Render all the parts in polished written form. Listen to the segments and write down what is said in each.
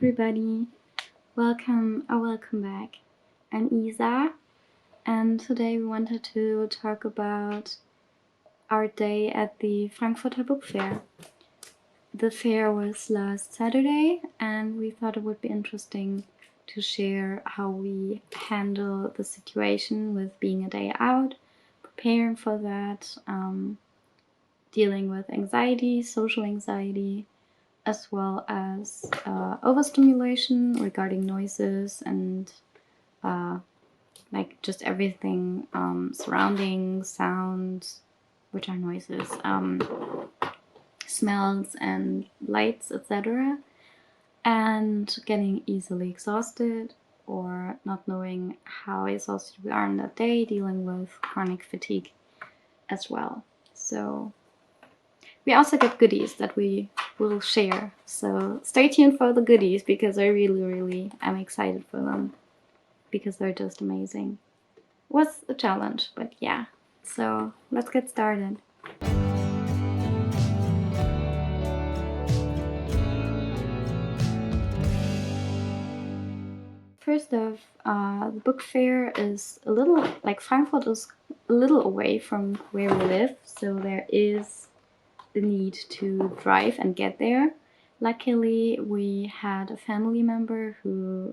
everybody, welcome back. I'm Isa, and today we wanted to talk about our day at the Frankfurter Book Fair. The fair was last Saturday, and we thought it would be interesting to share how we handle the situation with being a day out, preparing for that, dealing with anxiety, social anxiety, as well as overstimulation regarding noises and like just everything surrounding sounds, which are noises, smells and lights, etc. And getting easily exhausted or not knowing how exhausted we are in that day, dealing with chronic fatigue as well. So we also get goodies that we will share. So stay tuned for the goodies because I really am excited for them because they're just amazing. It was a challenge, but yeah. So let's get started. First off, the book fair is a little, like Frankfurt is a little away from where we live, so there is the need to drive and get there. Luckily, we had a family member who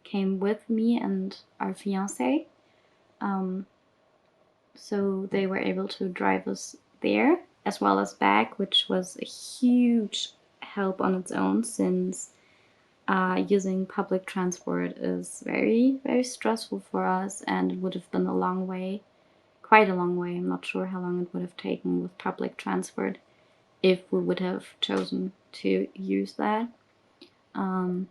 came with me and our fiancé, so they were able to drive us there as well as back, which was a huge help on its own since using public transport is very stressful for us, and it would have been a long way. Quite a long way. I'm not sure how long it would have taken with public transport if we would have chosen to use that. I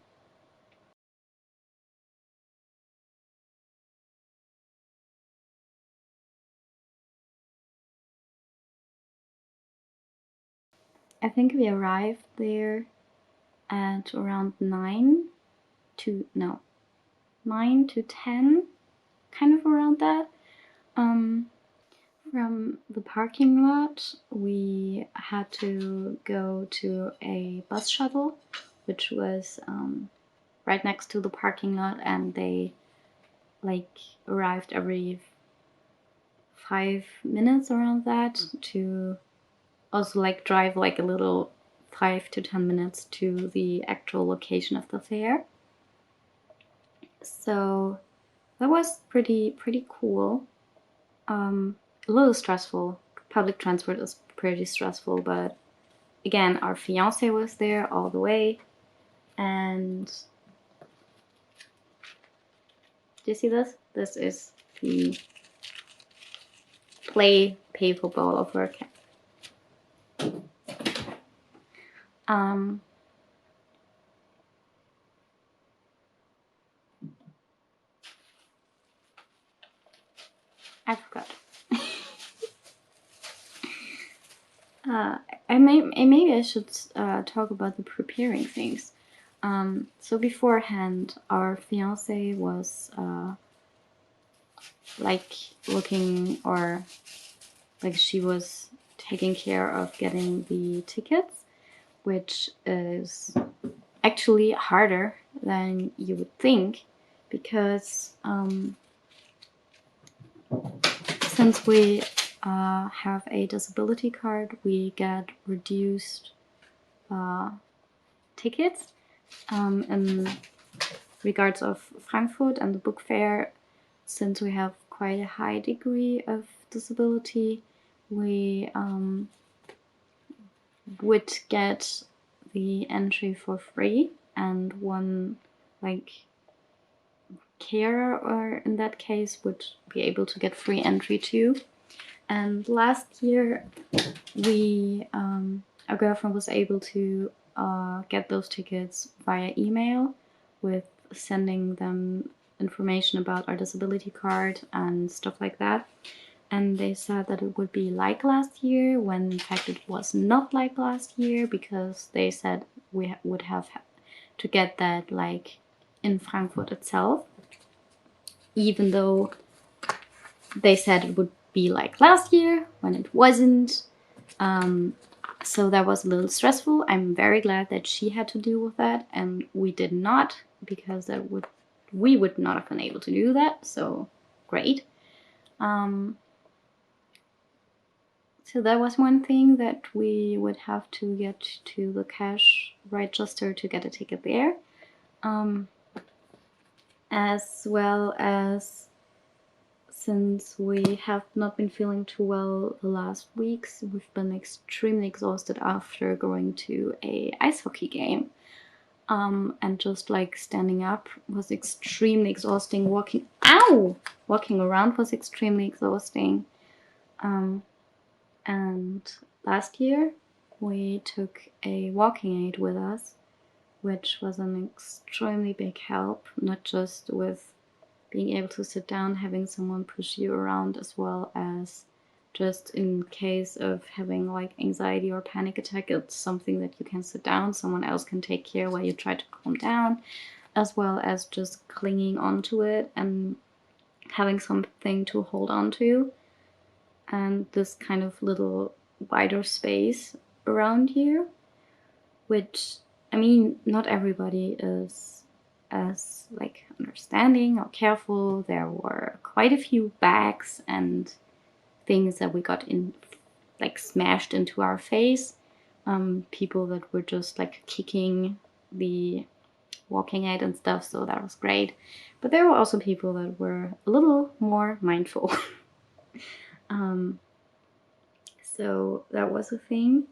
think we arrived there at around 9 to 10, kind of around that. From the parking lot, we had to go to a bus shuttle, which was right next to the parking lot, and they arrived every 5 minutes around that to also drive a little 5 to 10 minutes to the actual location of the fair. So that was pretty cool. A little stressful. Public transport is pretty stressful, but again, our fiance was there all the way. And do you see this? This is the play paper ball of our cat. I forgot. Maybe I should talk about the preparing things. So beforehand, our fiance was looking, or she was taking care of getting the tickets, which is actually harder than you would think because since we have a disability card, we get reduced tickets. In regards of Frankfurt and the book fair, since we have quite a high degree of disability, we would get the entry for free, and one carer, or in that case, would be able to get free entry too. And last year, our girlfriend was able to get those tickets via email with sending them information about our disability card and stuff like that. And they said that it would be like last year, when in fact it was not like last year, because they said we would have to get that in Frankfurt itself, even though they said it would be like last year when it wasn't. So that was a little stressful. I'm very glad that she had to deal with that and we did not, because we would not have been able to do that. So great. So that was one thing, that we would have to get to the cash register to get a ticket there. As well as, since we have not been feeling too well the last weeks, we've been extremely exhausted after going to a ice hockey game. And just like standing up was extremely exhausting. Walking around was extremely exhausting. And last year we took a walking aid with us, which was an extremely big help, not just with being able to sit down, having someone push you around, as well as just in case of having like anxiety or panic attack, it's something that you can sit down, someone else can take care while you try to calm down, as well as just clinging onto it and having something to hold on to, and this kind of little wider space around you, which, I mean, not everybody is as like understanding or careful. There were quite a few bags and things that we got in, like smashed into our face. People that were just like kicking the walking aid and stuff, so that was great. But there were also people that were a little more mindful. So that was a thing.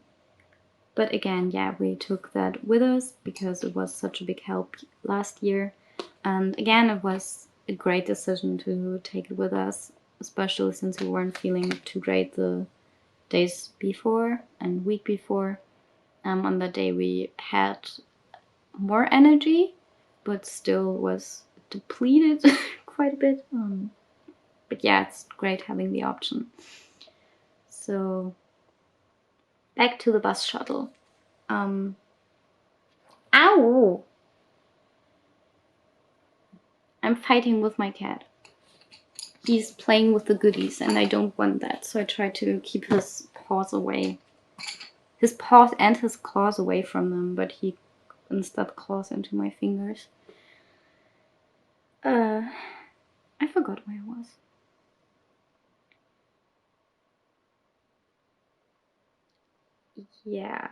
But again, yeah, we took that with us because it was such a big help last year. And again, it was a great decision to take it with us, especially since we weren't feeling too great the days before and week before. On that day, we had more energy, but still was depleted quite a bit. But yeah, it's great having the option. So back to the bus shuttle. Ow! I'm fighting with my cat. He's playing with the goodies and I don't want that, so I try to keep his paws away. His paws and his claws away from them, but he instead claws into my fingers. I forgot where I was. Yeah.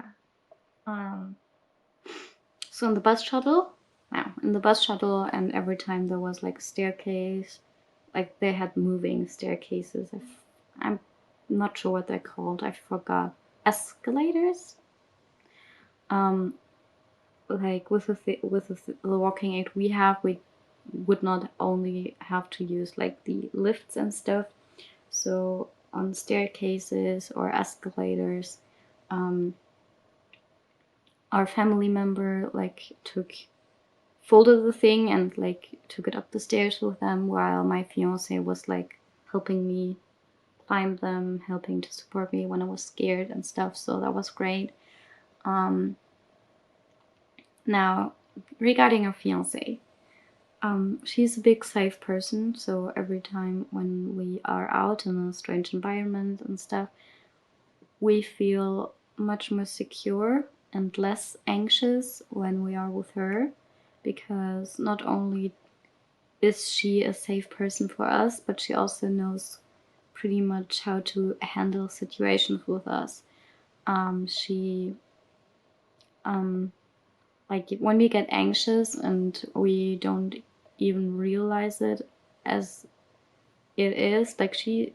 So in the bus shuttle, and every time there was like a staircase, like they had moving staircases. I'm not sure what they're called. I forgot. Escalators. Like with the walking aid we have, we would not only have to use like the lifts and stuff. So on staircases or escalators, our family member like folded the thing and like took it up the stairs with them, while my fiance was like helping me climb them, helping to support me when I was scared and stuff. So that was great. Now, regarding our fiance, she's a big safe person, so every time when we are out in a strange environment and stuff, we feel much more secure and less anxious when we are with her, because not only is she a safe person for us, but she also knows pretty much how to handle situations with us. She like when we get anxious and we don't even realize it as it is, like she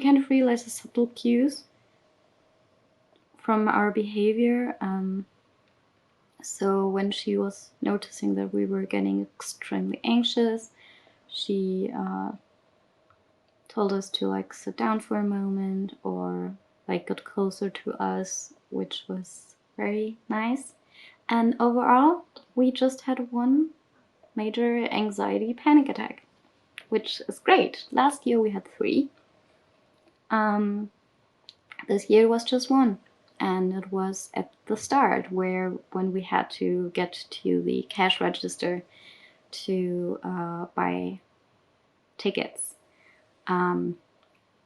kind of realizes subtle cues from our behavior. So when she was noticing that we were getting extremely anxious, she told us to like sit down for a moment, or like got closer to us, which was very nice. And overall, we just had one major anxiety panic attack, which is great. Last year we had 3. This year was just 1. And it was at the start, when we had to get to the cash register to buy tickets.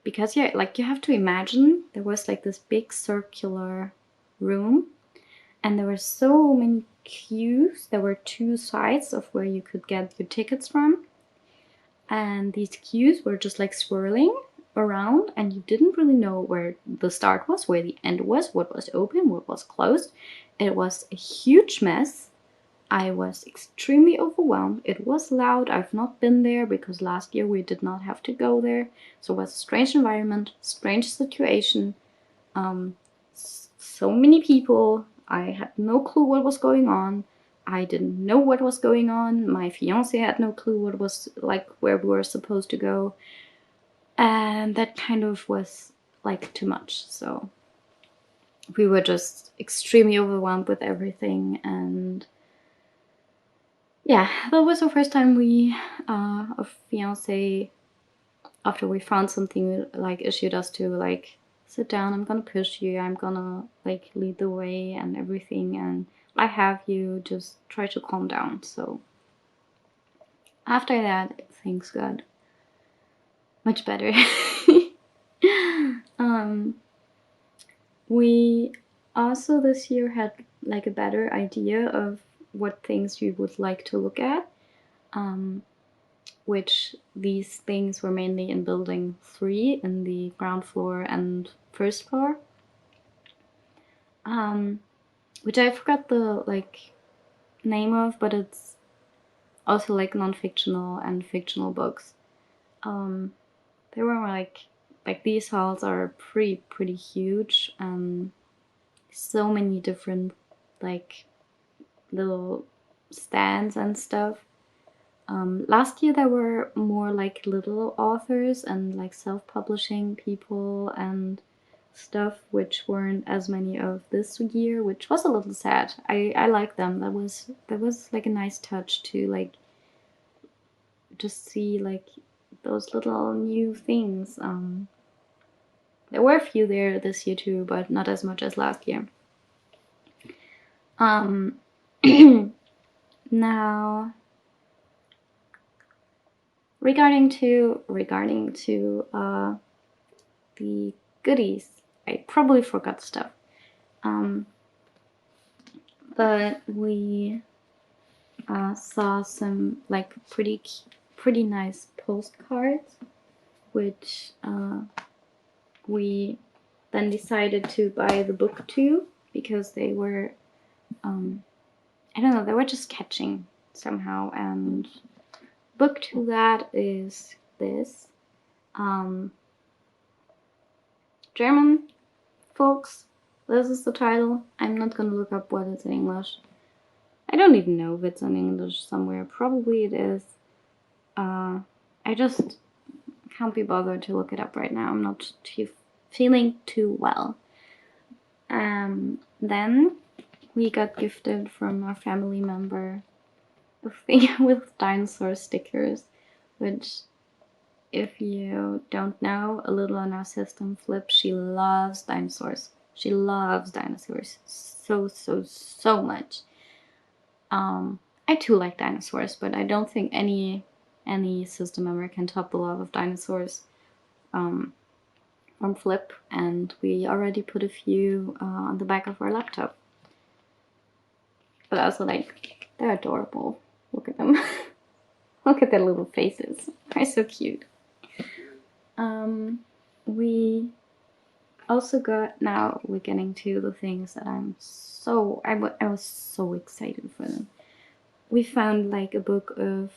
Because yeah, like you have to imagine there was like this big circular room, and there were so many queues. There were 2 sides of where you could get your tickets from, and these queues were just like swirling around, and you didn't really know where the start was, where the end was, what was open, what was closed. It was a huge mess. I was extremely overwhelmed. It was loud. I've not been there because last year we did not have to go there. So it was a strange environment, strange situation. So many people. I had no clue what was going on. I didn't know what was going on. My fiance had no clue what was like, where we were supposed to go. And that kind of was like too much. So we were just extremely overwhelmed with everything. And yeah, that was the first time we, our fiance, after we found something, like issued us to like, sit down, I'm gonna push you, I'm gonna like lead the way and everything, and I have you, just try to calm down. So after that, things got much better. We also this year had like a better idea of what things we would like to look at, which these things were mainly in building 3 in the ground floor and first floor, which I forgot the like name of, but it's also like non-fictional and fictional books. They were like these halls are pretty huge, so many different like little stands and stuff. Last year there were more like little authors and like self-publishing people and stuff, which weren't as many of this year, which was a little sad. I like them. That was like a nice touch to like just see like those little new things. There were a few there this year too, but not as much as last year. Now, regarding to the goodies, I probably forgot stuff. But we saw some like pretty nice postcards, which we then decided to buy the book too, because they were I don't know, they were just catching somehow. And book to that is this. German, folks, this is the title. I'm not gonna look up what it's in English. I don't even know if it's in English somewhere. Probably it is. I just can't be bothered to look it up right now. I'm not feeling too well. Then we got gifted from a family member a thing with dinosaur stickers, which, if you don't know, a little on our system, Flip, she loves dinosaurs. She loves dinosaurs so much. I too like dinosaurs, but I don't think any system member can top the love of dinosaurs from Flip, and we already put a few on the back of our laptop. But also, like, they're adorable. Look at them. Look at their little faces. They're so cute. We also got, now we're getting to the things that I was so excited for them. We found like a book of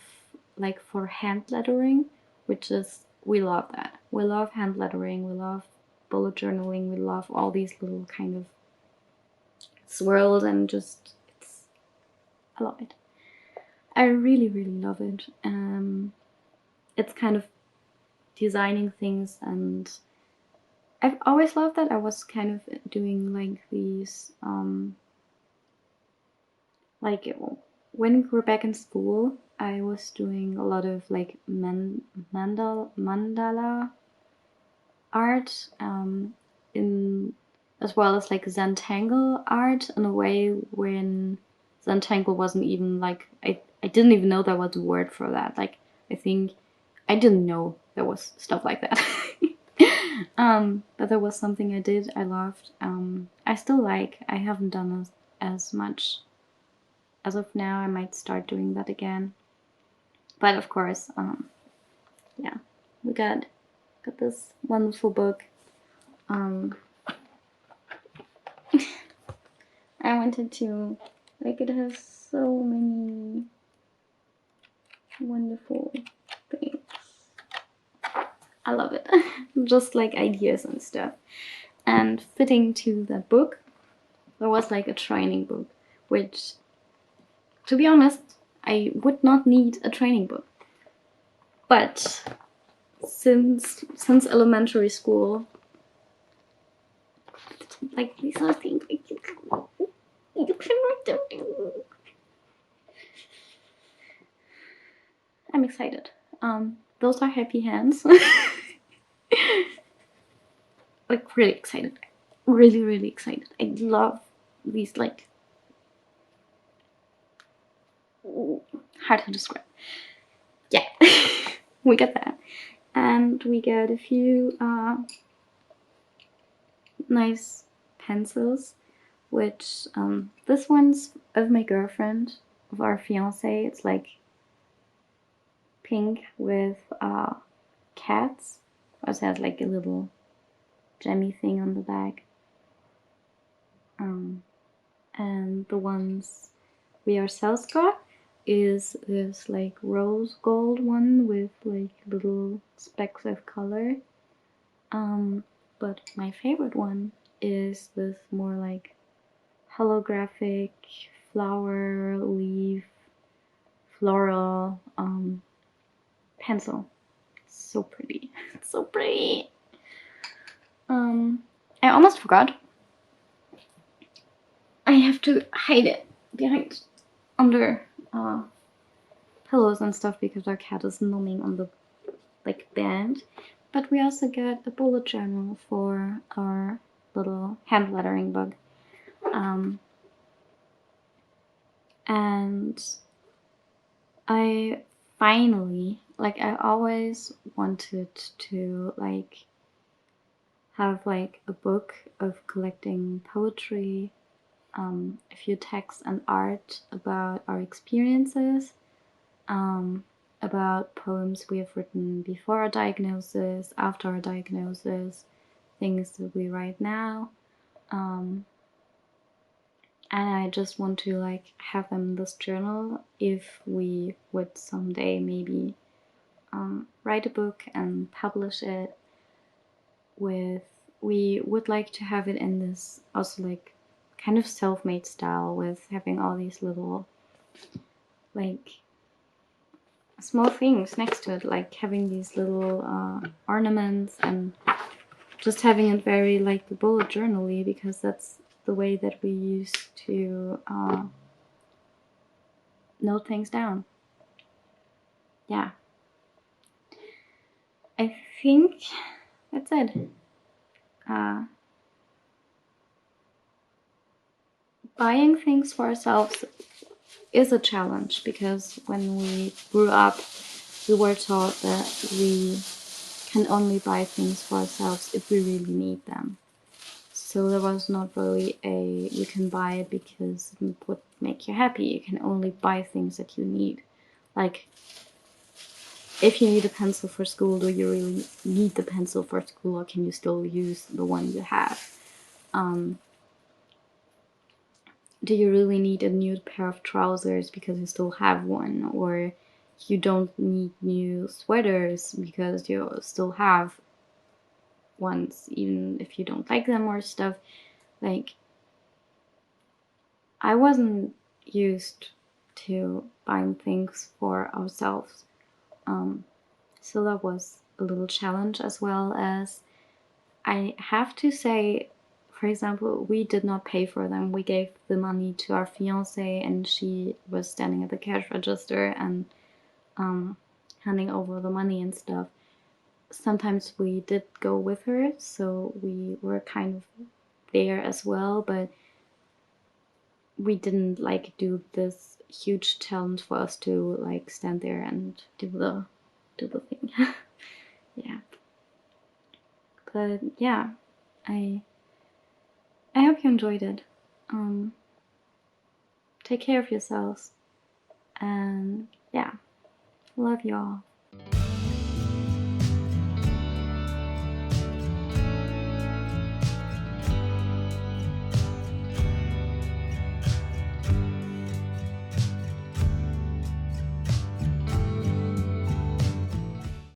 like for hand lettering, which is, we love that. We love hand lettering, we love bullet journaling, we love all these little kind of swirls, and just, I love it. I really love it. It's kind of designing things, and I've always loved that. I was kind of doing like these, like when we were back in school, I was doing a lot of like mandala art, in as well as like Zentangle art, in a way when Zentangle wasn't even like, I didn't even know there was a word for that. Like, I think I didn't know there was stuff like that. But that was something I did, I loved. I still like. I haven't done as much as of now. I might start doing that again. But of course, yeah, we got this wonderful book. I wanted to, like, it has so many wonderful things. I love it. Just like ideas and stuff. And fitting to that book, there was like a training book, which, to be honest, I would not need a training book. But since elementary school, like, these are things like you can write them down. I'm excited. Those are happy hands. Like, really excited. Really, really excited. I love these, like, hard to describe. Yeah. We got that. And we got a few nice pencils, which this one's of my girlfriend, of our fiance. It's like pink with cats. Also has like a little gemmy thing on the back. And the ones we ourselves got is this like rose gold one with like little specks of color. But my favorite one is this more like holographic flower leaf floral pencil. It's so pretty. It's so pretty. I almost forgot. I have to hide it behind under pillows and stuff because our cat is numbing on the like bed. But we also got a bullet journal for our little hand lettering book. And I finally, like, I always wanted to like have like a book of collecting poetry, a few texts and art about our experiences, about poems we have written before our diagnosis, after our diagnosis, things that we write now. And I just want to like have them in this journal if we would someday maybe write a book and publish it. We would like to have it in this also like kind of self-made style, with having all these little like small things next to it, like having these little ornaments, and just having it very like the bullet journal-y, because that's the way that we used to note things down. Yeah, I think that's it. Buying things for ourselves is a challenge, because when we grew up, we were taught that we can only buy things for ourselves if we really need them. So there was not really a you can buy it because it would make you happy. You can only buy things that you need. Like, if you need a pencil for school, do you really need the pencil for school, or can you still use the one you have? Do you really need a new pair of trousers because you still have one? Or you don't need new sweaters because you still have ones, even if you don't like them or stuff. Like, I wasn't used to buying things for ourselves. So that was a little challenge, as well as I have to say, for example, we did not pay for them. We gave the money to our fiance, and she was standing at the cash register and handing over the money and stuff. Sometimes we did go with her, so we were kind of there as well, but we didn't like do this huge challenge for us to like stand there and do the thing. Yeah. But yeah, I hope you enjoyed it. Take care of yourselves, and yeah, love you all.